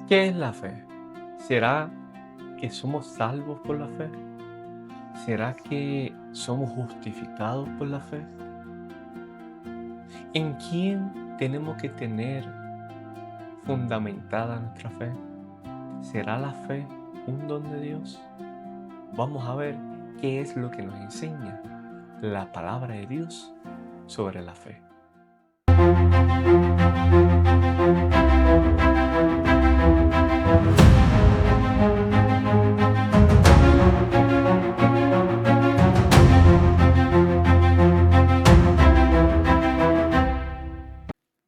¿Qué es la fe? ¿Será que somos salvos por la fe? ¿Será que somos justificados por la fe? ¿En quién tenemos que tener fundamentada nuestra fe? ¿Será la fe un don de Dios? Vamos a ver qué es lo que nos enseña la palabra de Dios sobre la fe.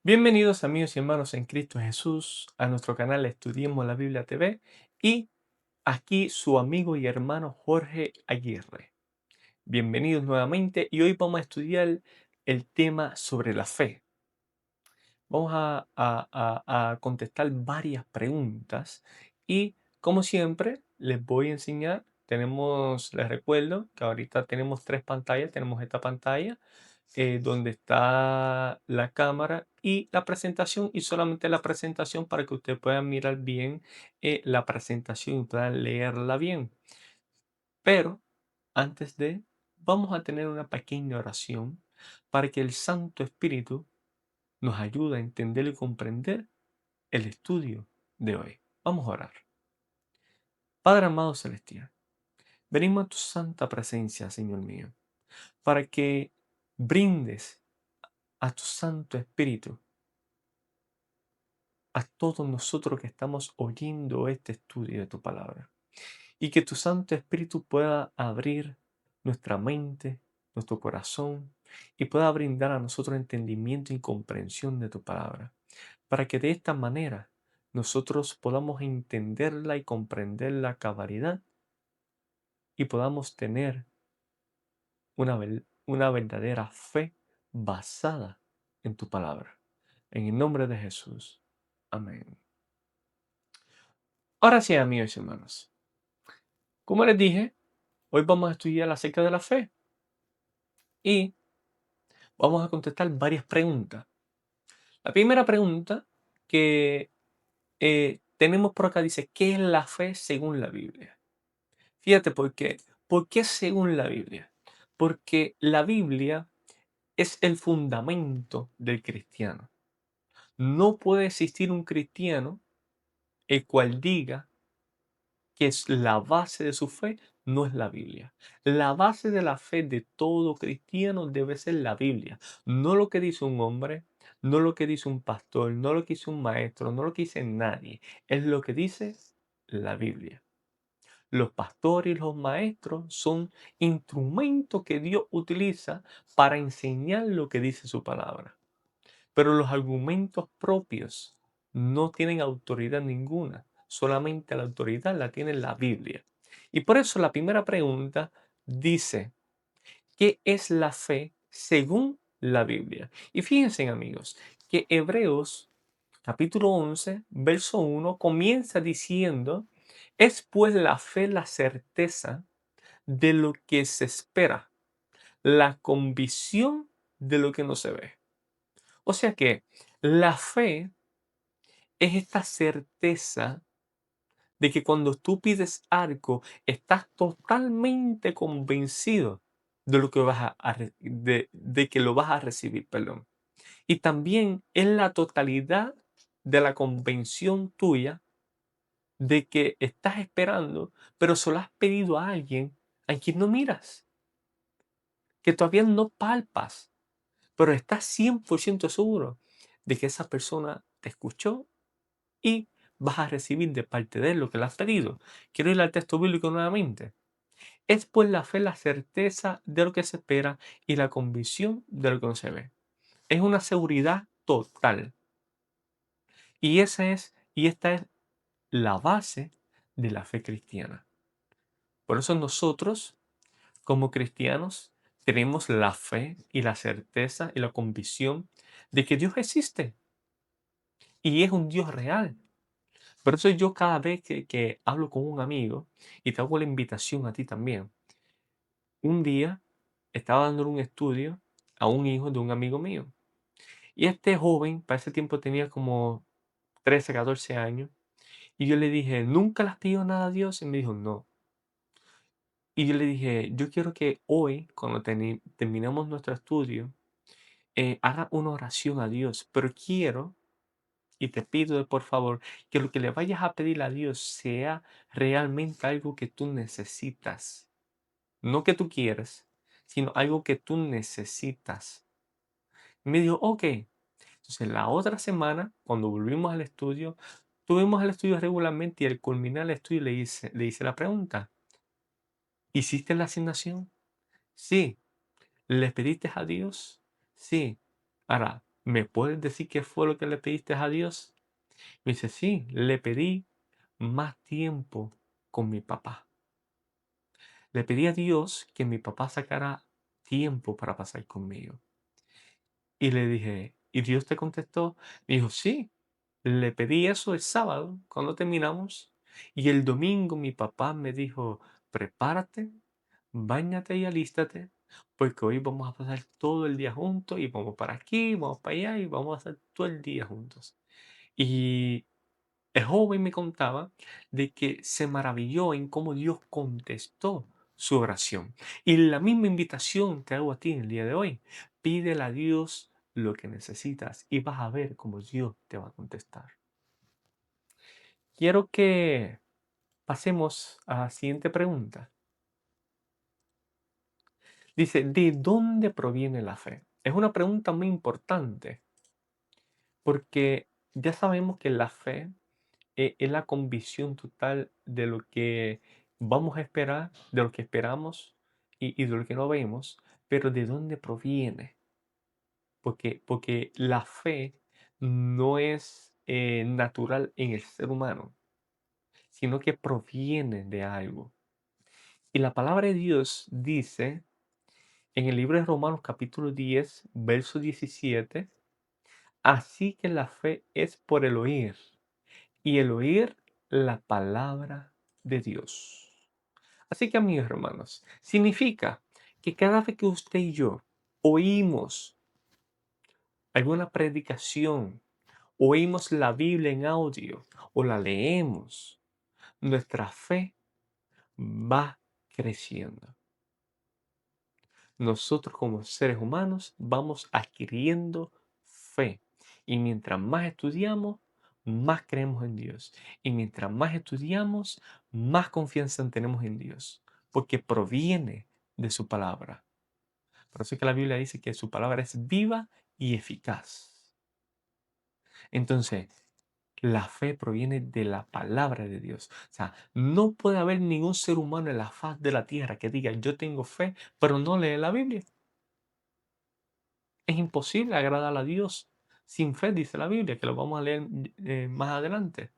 Bienvenidos amigos y hermanos en Cristo Jesús a nuestro canal Estudiemos la Biblia TV y aquí su amigo y hermano Jorge Aguirre. Bienvenidos nuevamente y hoy vamos a estudiar el tema sobre la fe. Vamos a contestar varias preguntas y como siempre les voy a enseñar, les recuerdo que ahorita tenemos tres pantallas, tenemos esta pantalla donde está la cámara y la presentación y solamente la presentación para que ustedes puedan mirar bien la presentación y puedan leerla bien. Pero antes de, vamos a tener una pequeña oración para que el Santo Espíritu nos ayude a entender y comprender el estudio de hoy. Vamos a orar. Padre amado celestial, venimos a tu santa presencia, Señor mío, para que brindes a tu Santo Espíritu a todos nosotros que estamos oyendo este estudio de tu palabra. Y que tu Santo Espíritu pueda abrir nuestra mente, nuestro corazón y pueda brindar a nosotros entendimiento y comprensión de tu palabra. Para que de esta manera nosotros podamos entenderla y comprenderla a cabalidad y podamos tener una verdadera fe basada en tu palabra. En el nombre de Jesús. Amén. Ahora sí, amigos y hermanos. Como les dije, hoy vamos a estudiar acerca de la fe y vamos a contestar varias preguntas. La primera pregunta que tenemos por acá dice, ¿qué es la fe según la Biblia? Fíjate por qué. ¿Por qué según la Biblia? Porque la Biblia es el fundamento del cristiano. No puede existir un cristiano el cual diga que es la base de su fe, no es la Biblia. La base de la fe de todo cristiano debe ser la Biblia. No lo que dice un hombre, no lo que dice un pastor, no lo que dice un maestro, no lo que dice nadie. Es lo que dice la Biblia. Los pastores y los maestros son instrumentos que Dios utiliza para enseñar lo que dice su palabra. Pero los argumentos propios no tienen autoridad ninguna. Solamente la autoridad la tiene la Biblia. Y por eso la primera pregunta dice, ¿qué es la fe según la Biblia? Y fíjense, amigos, que Hebreos capítulo 11, verso 1 comienza diciendo, es pues la fe la certeza de lo que se espera, la convicción de lo que no se ve. O sea que la fe es esta certeza de que cuando tú pides algo, estás totalmente convencido de lo que de que lo vas a recibir, perdón. Y también es la totalidad de la convención tuya de que estás esperando, pero solo has pedido a alguien a quien no miras, que todavía no palpas, pero estás 100% seguro de que esa persona te escuchó y vas a recibir de parte de él lo que le has pedido. Quiero ir al texto bíblico nuevamente. Es pues la fe la certeza de lo que se espera y la convicción de lo que no se ve. Es una seguridad total. Y esta es la base de la fe cristiana. Por eso nosotros, como cristianos, tenemos la fe y la certeza y la convicción de que Dios existe y es un Dios real. Por eso yo cada vez que hablo con un amigo, y te hago la invitación a ti también, un día estaba dándole un estudio a un hijo de un amigo mío. Y este joven, para ese tiempo tenía como 13, 14 años, Y yo le dije, ¿nunca le has pedido nada a Dios? Y me dijo, no. Y yo le dije, yo quiero que hoy, cuando terminemos nuestro estudio, haga una oración a Dios, pero quiero y te pido por favor que lo que le vayas a pedir a Dios sea realmente algo que tú necesitas, no que tú quieres, sino algo que tú necesitas. Y me dijo, ok. Entonces la otra semana, cuando volvimos al estudio, tuvimos el estudio regularmente y al culminar el estudio le hice la pregunta, ¿hiciste la asignación? Sí. ¿Le pediste a Dios? Sí. Ahora, ¿me puedes decir qué fue lo que le pediste a Dios? Me dice, sí, le pedí más tiempo con mi papá. Le pedí a Dios que mi papá sacara tiempo para pasar conmigo. Y le dije, ¿y Dios te contestó? Me dijo, sí, le pedí eso el sábado cuando terminamos. Y el domingo mi papá me dijo, prepárate, báñate y alístate, porque hoy vamos a pasar todo el día juntos y vamos para aquí, vamos para allá y vamos a estar todo el día juntos. Y el joven me contaba de que se maravilló en cómo Dios contestó su oración. Y la misma invitación te hago a ti en el día de hoy. Pídele a Dios lo que necesitas y vas a ver cómo Dios te va a contestar. Quiero que pasemos a la siguiente pregunta. Dice, ¿de dónde proviene la fe? Es una pregunta muy importante porque ya sabemos que la fe es la convicción total de lo que vamos a esperar, de lo que esperamos y de lo que no vemos, pero ¿de dónde proviene? Porque la fe no es natural en el ser humano, sino que proviene de algo. Y la palabra de Dios dice en el libro de Romanos capítulo 10, verso 17, así que la fe es por el oír y el oír la palabra de Dios. Así que, amigos hermanos, significa que cada vez que usted y yo oímos alguna predicación, oímos la Biblia en audio o la leemos, nuestra fe va creciendo. Nosotros como seres humanos vamos adquiriendo fe. Y mientras más estudiamos, más creemos en Dios. Y mientras más estudiamos, más confianza tenemos en Dios. Porque proviene de su palabra. Por eso es que la Biblia dice que su palabra es viva y eficaz. Entonces, la fe proviene de la palabra de Dios. O sea, no puede haber ningún ser humano en la faz de la tierra que diga yo tengo fe, pero no lee la Biblia. Es imposible agradar a Dios sin fe, dice la Biblia, que lo vamos a leer más adelante.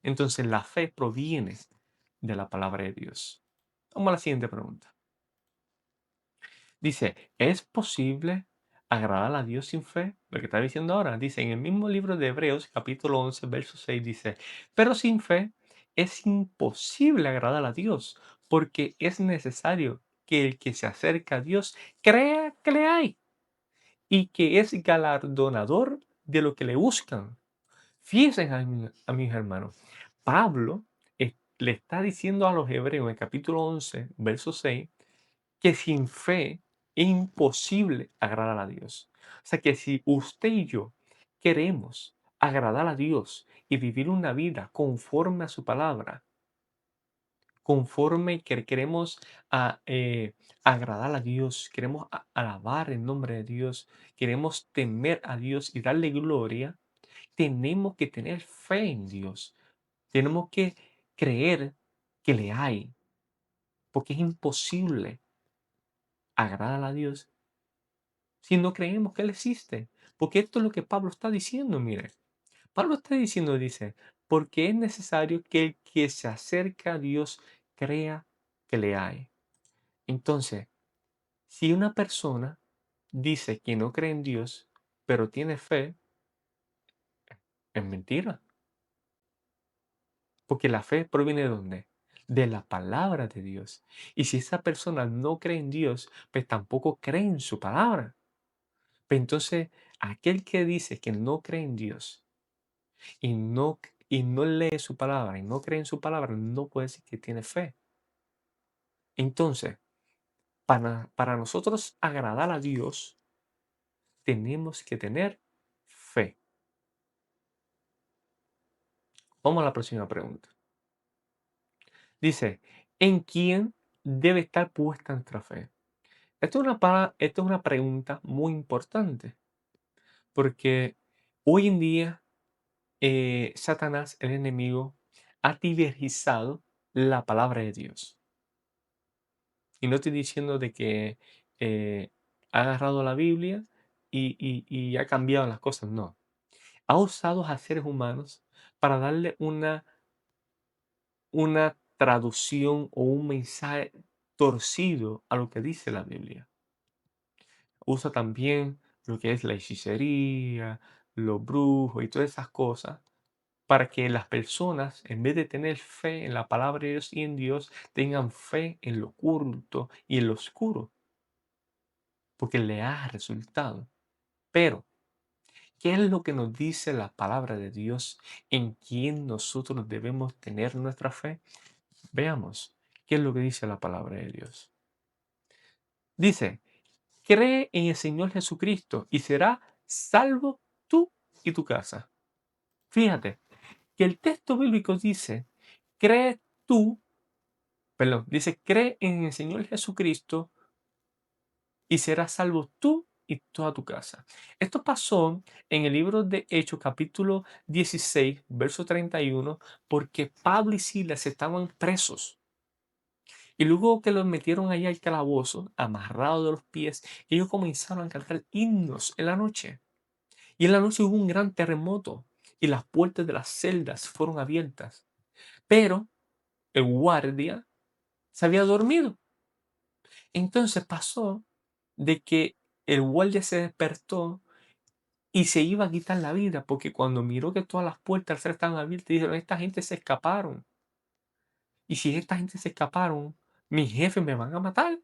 Entonces la fe proviene de la palabra de Dios. Vamos a la siguiente pregunta. Dice, ¿es posible agradar a Dios sin fe? Lo que está diciendo ahora. Dice, en el mismo libro de Hebreos, capítulo 11, verso 6, dice, pero sin fe es imposible agradar a Dios, porque es necesario que el que se acerca a Dios crea que le hay y que es galardonador de lo que le buscan. Fíjense, a mis hermanos, Pablo le está diciendo a los hebreos en el capítulo 11, verso 6, que sin fe es imposible agradar a Dios. O sea que si usted y yo queremos agradar a Dios y vivir una vida conforme a su palabra, conforme que queremos agradar a Dios, queremos alabar el nombre de Dios, queremos temer a Dios y darle gloria, tenemos que tener fe en Dios. Tenemos que creer que le hay, porque es imposible agradar a Dios si no creemos que Él existe. Porque esto es lo que Pablo está diciendo, mire. Pablo está diciendo, dice, porque es necesario que el que se acerca a Dios crea que le hay. Entonces, si una persona dice que no cree en Dios, pero tiene fe, es mentira. Porque la fe proviene de dónde? De la palabra de Dios. Y si esa persona no cree en Dios, pues tampoco cree en su palabra. Pues entonces, aquel que dice que no cree en Dios y, no, y no lee su palabra y no cree en su palabra, no puede decir que tiene fe. Entonces, para nosotros agradar a Dios, tenemos que tener fe. Vamos a la próxima pregunta. Dice, ¿en quién debe estar puesta nuestra fe? Esta es una pregunta muy importante, porque hoy en día Satanás, el enemigo, ha divergizado la palabra de Dios. Y no estoy diciendo de que ha agarrado la Biblia y ha cambiado las cosas, no. Ha usado a seres humanos para darle una traducción o un mensaje torcido a lo que dice la Biblia. Usa también lo que es la hechicería, los brujos y todas esas cosas para que las personas, en vez de tener fe en la palabra de Dios y en Dios, tengan fe en lo oculto y en lo oscuro, porque le ha resultado. Pero, ¿qué es lo que nos dice la palabra de Dios en quién nosotros debemos tener nuestra fe? Veamos, ¿qué es lo que dice la palabra de Dios? Dice, cree en el Señor Jesucristo y será salvo tú y tu casa. Fíjate que el texto bíblico dice, cree tú, perdón, dice, cree en el Señor Jesucristo y serás salvo tú y toda tu casa. Esto pasó en el libro de Hechos, capítulo 16, verso 31, porque Pablo y Silas estaban presos. Y luego que los metieron allá al calabozo, amarrados de los pies, ellos comenzaron a cantar himnos en la noche. Y en la noche hubo un gran terremoto y las puertas de las celdas fueron abiertas. Pero el guardia se había dormido. Entonces pasó de que el guardia se despertó y se iba a quitar la vida porque cuando miró que todas las puertas estaban abiertas, dijeron, esta gente se escaparon. Y si esta gente se escaparon, mis jefes me van a matar.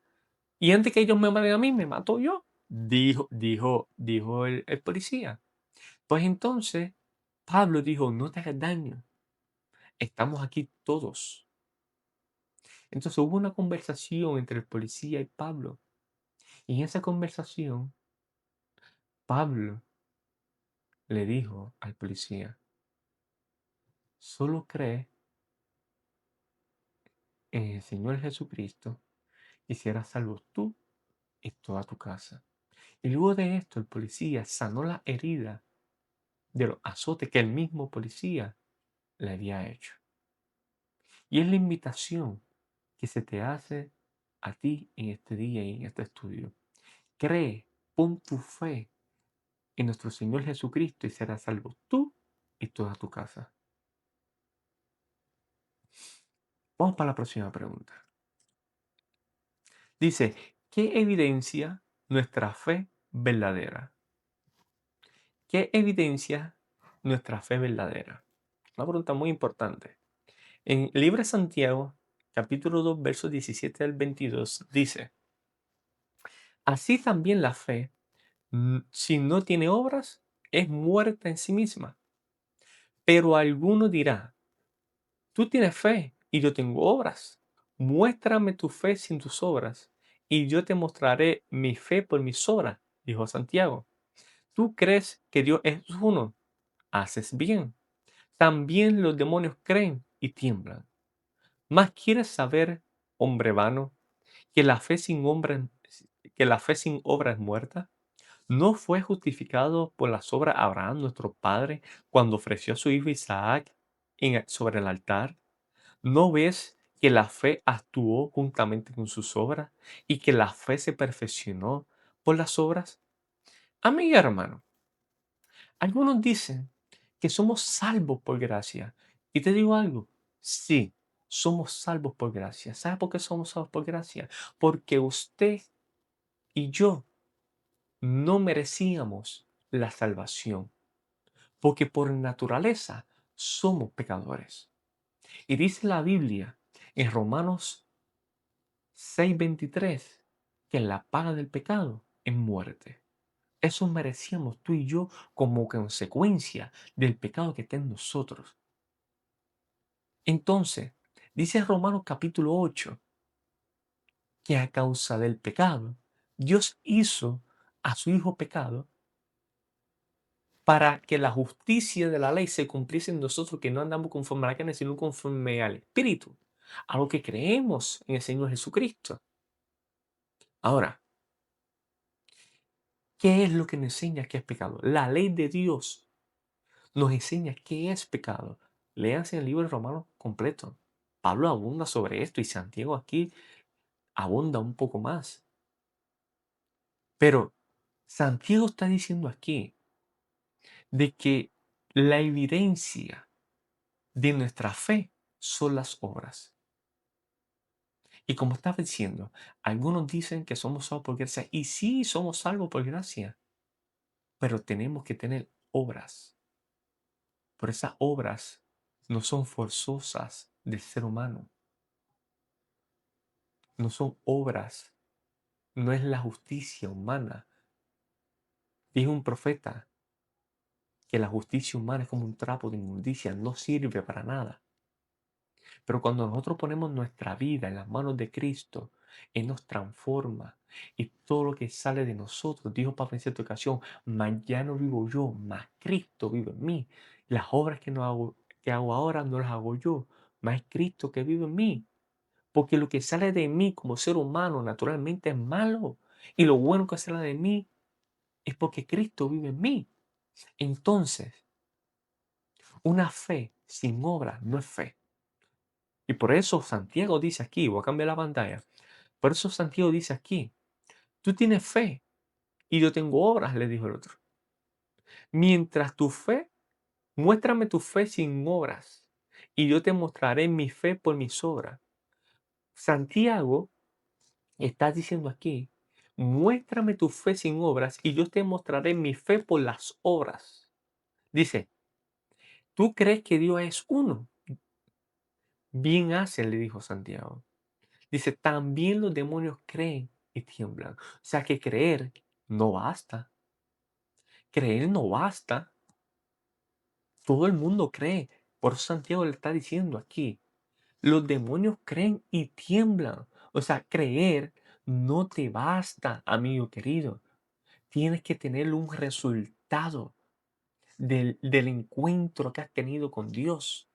Y antes que ellos me maten a mí, me mato yo. Dijo el policía. Pues entonces, Pablo dijo, no te hagas daño. Estamos aquí todos. Entonces hubo una conversación entre el policía y Pablo. Y en esa conversación, Pablo le dijo al policía, solo cree en el Señor Jesucristo y serás salvo tú y toda tu casa. Y luego de esto, el policía sanó la herida de los azotes que el mismo policía le había hecho. Y es la invitación que se te hace a ti en este día y en este estudio. Cree, pon tu fe en nuestro Señor Jesucristo y serás salvo tú y toda tu casa. Vamos para la próxima pregunta. Dice, ¿qué evidencia nuestra fe verdadera? ¿Qué evidencia nuestra fe verdadera? Una pregunta muy importante. En el libro de Santiago, capítulo 2, versos 17 al 22, dice, así también la fe, si no tiene obras, es muerta en sí misma. Pero alguno dirá, tú tienes fe y yo tengo obras. Muéstrame tu fe sin tus obras, y yo te mostraré mi fe por mis obras, dijo Santiago. Tú crees que Dios es uno, haces bien. También los demonios creen y tiemblan. Mas quieres saber, hombre vano, que que la fe sin obra es muerta. ¿No fue justificado por las obras Abraham, nuestro padre, cuando ofreció a su hijo Isaac sobre el altar? ¿No ves que la fe actuó juntamente con sus obras y que la fe se perfeccionó por las obras? Amigo hermano, algunos dicen que somos salvos por gracia. Y te digo algo, sí, somos salvos por gracia. ¿Sabe por qué somos salvos por gracia? Porque usted y yo no merecíamos la salvación, porque por naturaleza somos pecadores. Y dice la Biblia en Romanos 6:23 que la paga del pecado es muerte. Eso merecíamos tú y yo como consecuencia del pecado que está en nosotros. Entonces, dice Romanos capítulo 8 que a causa del pecado, Dios hizo a su Hijo pecado para que la justicia de la ley se cumpliese en nosotros, que no andamos conforme a la carne, sino conforme al Espíritu, a lo que creemos en el Señor Jesucristo. Ahora, ¿qué es lo que nos enseña que es pecado? La ley de Dios nos enseña qué es pecado. Léanse el libro de Romanos completo. Pablo abunda sobre esto y Santiago aquí abunda un poco más. Pero Santiago está diciendo aquí de que la evidencia de nuestra fe son las obras. Y como estaba diciendo, algunos dicen que somos salvos por gracia, y sí somos salvos por gracia, pero tenemos que tener obras. Por esas obras no son forzosas del ser humano, no son obras, no es la justicia humana. Dijo un profeta que la justicia humana es como un trapo de inmundicia, no sirve para nada. Pero cuando nosotros ponemos nuestra vida en las manos de Cristo, Él nos transforma. Y todo lo que sale de nosotros, dijo Pablo en cierta ocasión, mas ya no vivo yo, mas Cristo vive en mí. Las obras que hago ahora no las hago yo, mas es Cristo que vive en mí. Porque lo que sale de mí como ser humano naturalmente es malo. Y lo bueno que sale de mí es porque Cristo vive en mí. Entonces, una fe sin obras no es fe. Y por eso Santiago dice aquí, voy a cambiar la pantalla. Por eso Santiago dice aquí, tú tienes fe y yo tengo obras, le dijo el otro. Mientras tu fe, muéstrame tu fe sin obras y yo te mostraré mi fe por mis obras. Santiago está diciendo aquí, muéstrame tu fe sin obras y yo te mostraré mi fe por las obras. Dice, ¿tú crees que Dios es uno? Bien hace, le dijo Santiago. Dice, también los demonios creen y tiemblan. O sea que creer no basta. Creer no basta. Todo el mundo cree. Por eso Santiago le está diciendo aquí, los demonios creen y tiemblan. O sea, creer no te basta, amigo querido. Tienes que tener un resultado del encuentro que has tenido con Dios.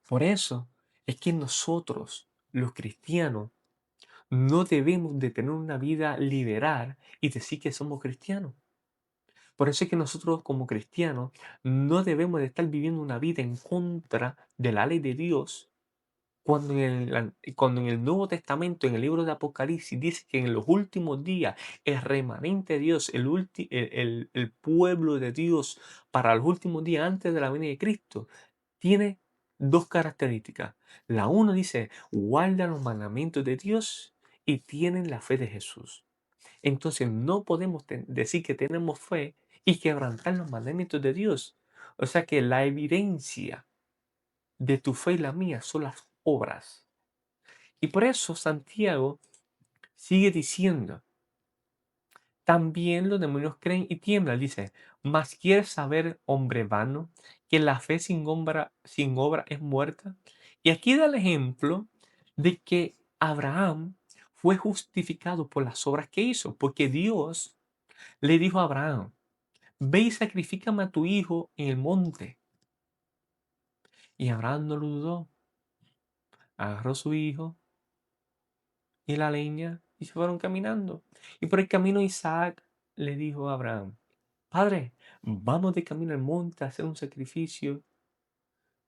Por eso es que nosotros, los cristianos, no debemos de tener una vida liberal y decir que somos cristianos. Por eso es que nosotros como cristianos no debemos de estar viviendo una vida en contra de la ley de Dios cuando en el Nuevo Testamento, en el libro de Apocalipsis, dice que en los últimos días el remanente de Dios, el pueblo de Dios para los últimos días antes de la venida de Cristo, tiene dos características. La una dice, guardan los mandamientos de Dios y tienen la fe de Jesús. Entonces no podemos decir que tenemos fe y quebrantar los mandamientos de Dios. O sea que la evidencia de tu fe y la mía son las obras. Y por eso Santiago sigue diciendo, también los demonios creen y tiemblan. Dice, mas quieres saber, hombre vano, que la fe sin obra es muerta. Y aquí da el ejemplo de que Abraham fue justificado por las obras que hizo, porque Dios le dijo a Abraham, ve y sacrifícame a tu hijo en el monte. Y Abraham no lo dudó, agarró a su hijo y la leña y se fueron caminando. Y por el camino Isaac le dijo a Abraham, Padre, vamos de camino al monte a hacer un sacrificio,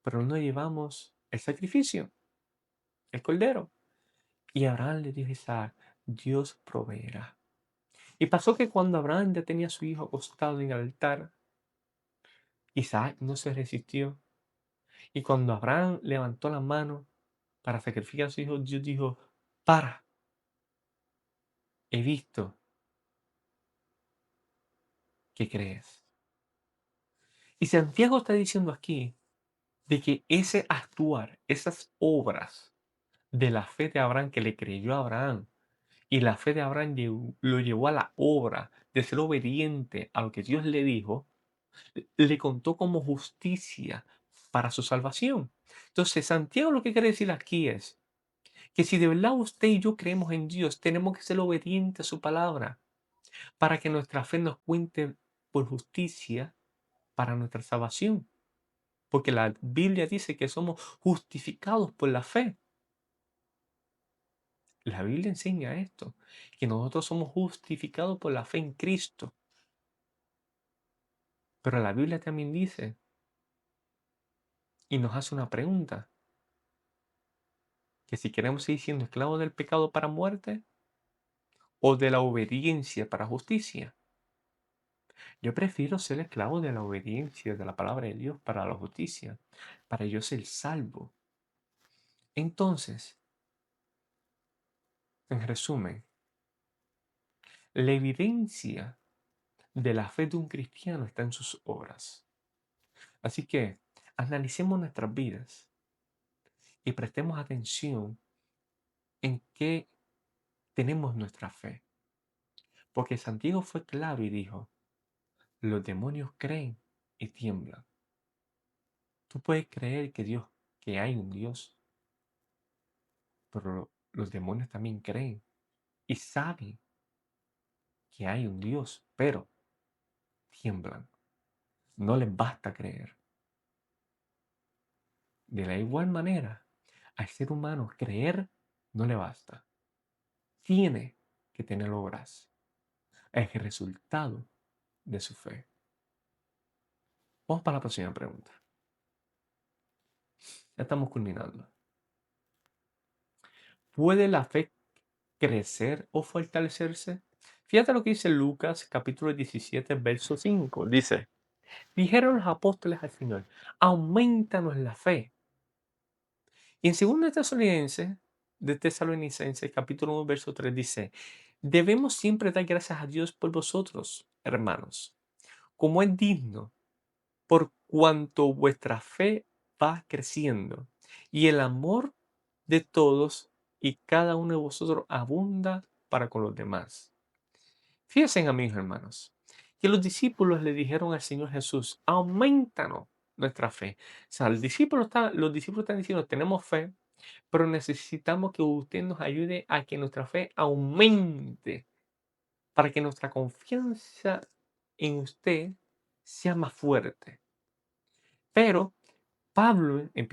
pero no llevamos el sacrificio, el cordero. Y Abraham le dijo a Isaac, Dios proveerá. Y pasó que cuando Abraham ya tenía a su hijo acostado en el altar, Isaac no se resistió. Y cuando Abraham levantó la mano para sacrificar a su hijo, Dios dijo, para, he visto que crees. Y Santiago está diciendo aquí de que ese actuar, esas obras de la fe de Abraham que le creyó a Abraham y la fe de Abraham lo llevó a la obra de ser obediente a lo que Dios le dijo, le contó como justicia para su salvación. Entonces, Santiago lo que quiere decir aquí es que si de verdad usted y yo creemos en Dios, tenemos que ser obedientes a su palabra para que nuestra fe nos cuente por justicia para nuestra salvación. Porque la Biblia dice que somos justificados por la fe. La Biblia enseña esto, que nosotros somos justificados por la fe en Cristo. Pero la Biblia también dice y nos hace una pregunta, que si queremos seguir siendo esclavos del pecado para muerte o de la obediencia para justicia. Yo prefiero ser esclavo de la obediencia de la palabra de Dios para la justicia, para yo ser salvo. Entonces, en resumen, la evidencia de la fe de un cristiano está en sus obras. Así que analicemos nuestras vidas y prestemos atención en qué tenemos nuestra fe. Porque Santiago fue claro y dijo, los demonios creen y tiemblan. Tú puedes creer que hay un Dios, pero los demonios también creen y saben que hay un Dios, pero tiemblan. No les basta creer. De la igual manera, al ser humano creer no le basta. Tiene que tener obras. Es el resultado de su fe. Vamos para la próxima pregunta. Ya estamos culminando. ¿Puede la fe crecer o fortalecerse? Fíjate lo que dice Lucas capítulo 17, verso 5. Dice, dijeron los apóstoles al Señor, aumentanos la fe. Y en 2 Tesalonicenses capítulo 1, verso 3 dice, debemos siempre dar gracias a Dios por vosotros, hermanos, como es digno, por cuanto vuestra fe va creciendo y el amor de todos y cada uno de vosotros abunda para con los demás. Fíjense, amigos hermanos, que los discípulos le dijeron al Señor Jesús, aumentanos nuestra fe. O sea, los discípulos están diciendo, tenemos fe, pero necesitamos que usted nos ayude a que nuestra fe aumente, para que nuestra confianza en usted sea más fuerte. Pero Pablo, en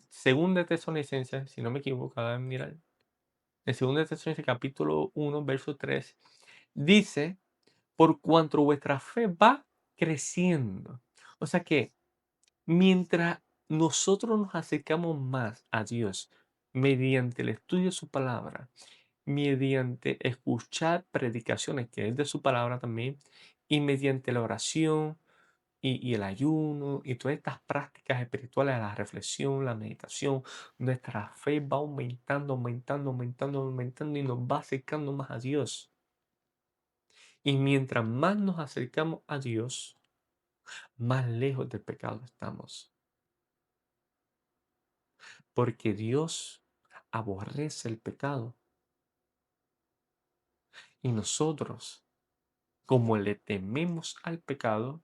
segunda Tesalonicenses, si no me equivoco, mirar, en segunda Tesalonicenses capítulo 1, verso 3, dice, por cuanto vuestra fe va creciendo. O sea que mientras nosotros nos acercamos más a Dios mediante el estudio de su palabra, mediante escuchar predicaciones que es de su palabra también, y mediante la oración y el ayuno y todas estas prácticas espirituales, la reflexión, la meditación, nuestra fe va aumentando, aumentando, aumentando, aumentando y nos va acercando más a Dios. Y mientras más nos acercamos a Dios, más lejos del pecado estamos. Porque Dios aborrece el pecado. Y nosotros, como le tememos al pecado,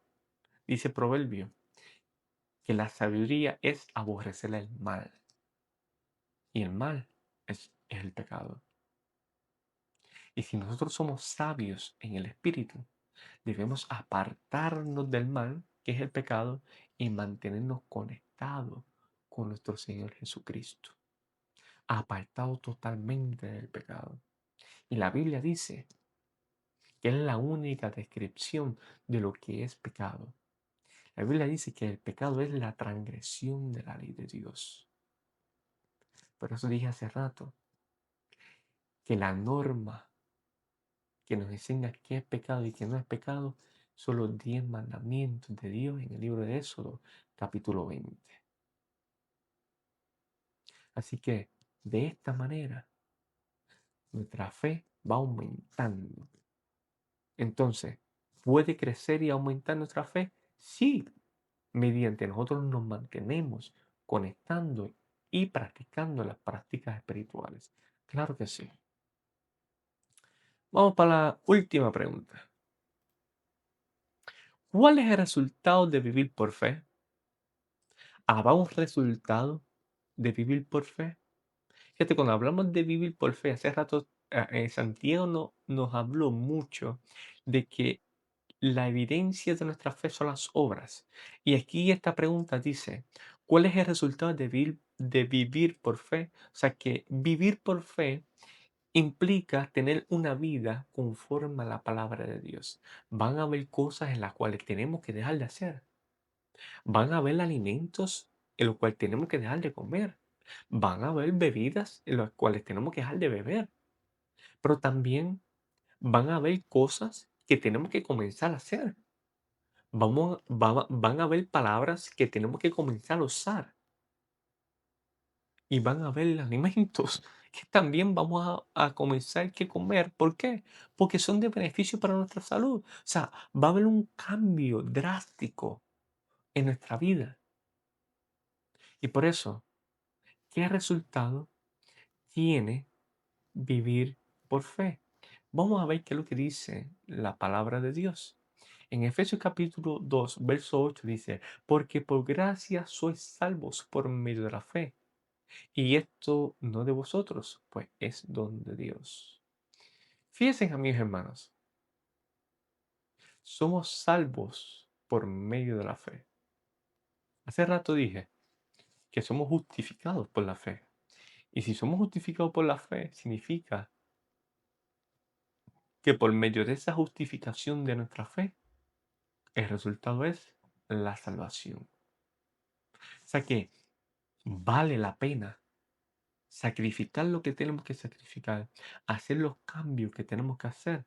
dice Proverbio, que la sabiduría es aborrecer el mal. Y el mal es el pecado. Y si nosotros somos sabios en el espíritu, debemos apartarnos del mal, que es el pecado, y mantenernos conectados con nuestro Señor Jesucristo. Apartados totalmente del pecado. Y la Biblia dice que es la única descripción de lo que es pecado. La Biblia dice que el pecado es la transgresión de la ley de Dios. Por eso dije hace rato que la norma que nos enseña qué es pecado y qué no es pecado son los 10 mandamientos de Dios en el libro de Éxodo, capítulo 20. Así que de esta manera nuestra fe va aumentando. Entonces, ¿puede crecer y aumentar nuestra fe? Sí, mediante nosotros nos mantenemos conectando y practicando las prácticas espirituales. Claro que sí. Vamos para la última pregunta. ¿Cuál es el resultado de vivir por fe? ¿Habrá un resultado de vivir por fe? Fíjate, cuando hablamos de vivir por fe, hace rato Santiago nos habló mucho de que la evidencia de nuestra fe son las obras. Y aquí esta pregunta dice, ¿cuál es el resultado de vivir por fe? O sea, que vivir por fe implica tener una vida conforme a la palabra de Dios. Van a haber cosas en las cuales tenemos que dejar de hacer. Van a haber alimentos en los cuales tenemos que dejar de comer. Van a haber bebidas en las cuales tenemos que dejar de beber. Pero también van a haber cosas que tenemos que comenzar a hacer. Van a haber palabras que tenemos que comenzar a usar. Y van a haber alimentos que también vamos a comenzar que comer. ¿Por qué? Porque son de beneficio para nuestra salud. O sea, va a haber un cambio drástico en nuestra vida. Y por eso, ¿qué resultado tiene vivir por fe? Vamos a ver qué es lo que dice la palabra de Dios. En Efesios capítulo 2 verso 8 dice, porque por gracia sois salvos por medio de la fe. Y esto no de vosotros, pues es don de Dios. Fíjense, amigos y hermanos, somos salvos por medio de la fe. Hace rato dije que somos justificados por la fe. Y si somos justificados por la fe, significa que por medio de esa justificación de nuestra fe, el resultado es la salvación. O sea que vale la pena sacrificar lo que tenemos que sacrificar, hacer los cambios que tenemos que hacer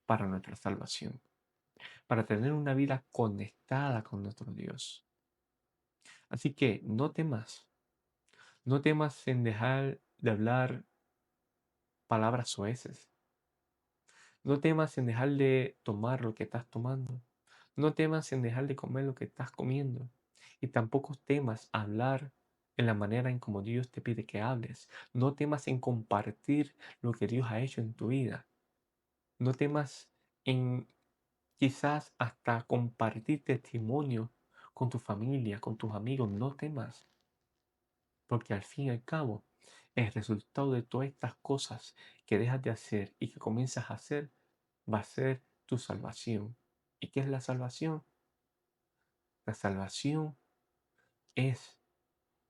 para nuestra salvación, para tener una vida conectada con nuestro Dios. Así que no temas en dejar de hablar palabras soeces, no temas en dejar de tomar lo que estás tomando, no temas en dejar de comer lo que estás comiendo y tampoco temas hablar en la manera en como Dios te pide que hables, no temas en compartir lo que Dios ha hecho en tu vida, no temas en quizás hasta compartir testimonio con tu familia, con tus amigos, no temas, porque al fin y al cabo, el resultado de todas estas cosas que dejas de hacer y que comienzas a hacer va a ser tu salvación. ¿Y qué es la salvación? La salvación es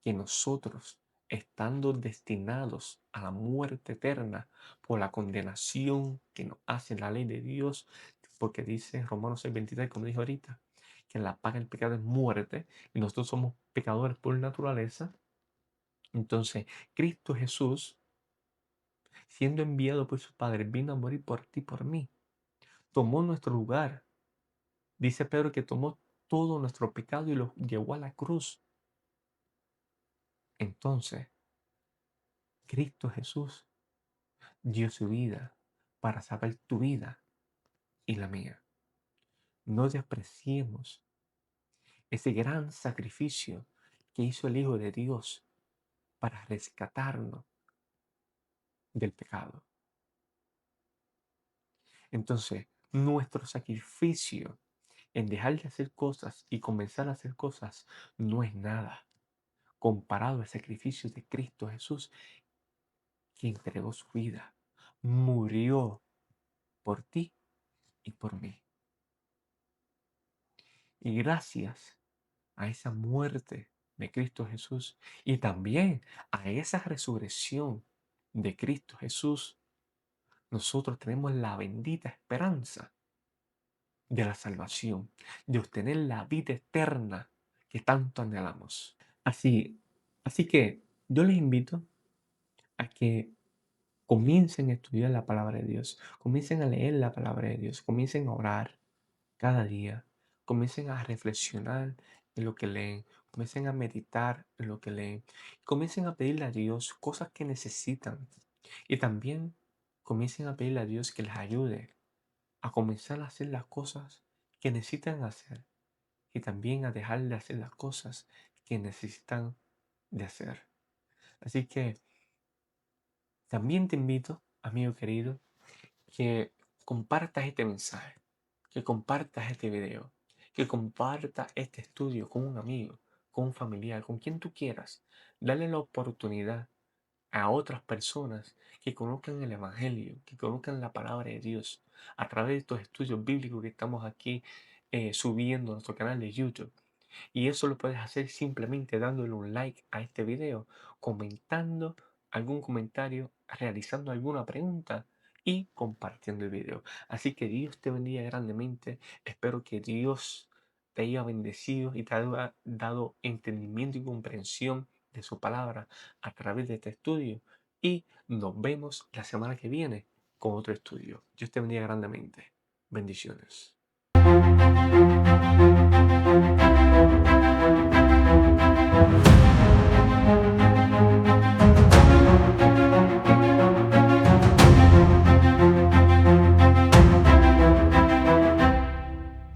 que nosotros, estando destinados a la muerte eterna por la condenación que nos hace la ley de Dios, porque dice Romanos 6:23, como dijo ahorita, que la paga del pecado es muerte y nosotros somos pecadores por naturaleza. Entonces, Cristo Jesús, siendo enviado por su Padre, vino a morir por ti, por mí, tomó nuestro lugar. Dice Pedro que tomó todo nuestro pecado y lo llevó a la cruz. Entonces, Cristo Jesús dio su vida para salvar tu vida y la mía. No despreciemos ese gran sacrificio que hizo el Hijo de Dios para rescatarnos del pecado. Entonces, nuestro sacrificio en dejar de hacer cosas y comenzar a hacer cosas no es nada comparado al sacrificio de Cristo Jesús, que entregó su vida, murió por ti y por mí. Y gracias a esa muerte de Cristo Jesús y también a esa resurrección de Cristo Jesús, nosotros tenemos la bendita esperanza de la salvación, de obtener la vida eterna que tanto anhelamos. Así que yo les invito a que comiencen a estudiar la palabra de Dios, comiencen a leer la palabra de Dios, comiencen a orar cada día, comiencen a reflexionar en lo que leen, comiencen a meditar en lo que leen, comiencen a pedirle a Dios cosas que necesitan y también comiencen a pedirle a Dios que les ayude a comenzar a hacer las cosas que necesitan hacer y también a dejar de hacer las cosas que necesitan de hacer. Así que también te invito, amigo querido, que compartas este mensaje, que compartas este video, que comparta este estudio con un amigo, con un familiar, con quien tú quieras. Dale la oportunidad a otras personas que conozcan el Evangelio, que conozcan la palabra de Dios a través de estos estudios bíblicos que estamos aquí subiendo a nuestro canal de YouTube. Y eso lo puedes hacer simplemente dándole un like a este video, comentando algún comentario, realizando alguna pregunta y compartiendo el video. Así que Dios te bendiga grandemente. Espero que Dios te haya bendecido y te haya dado entendimiento y comprensión de su palabra a través de este estudio. Y nos vemos la semana que viene con otro estudio. Dios te bendiga grandemente. Bendiciones.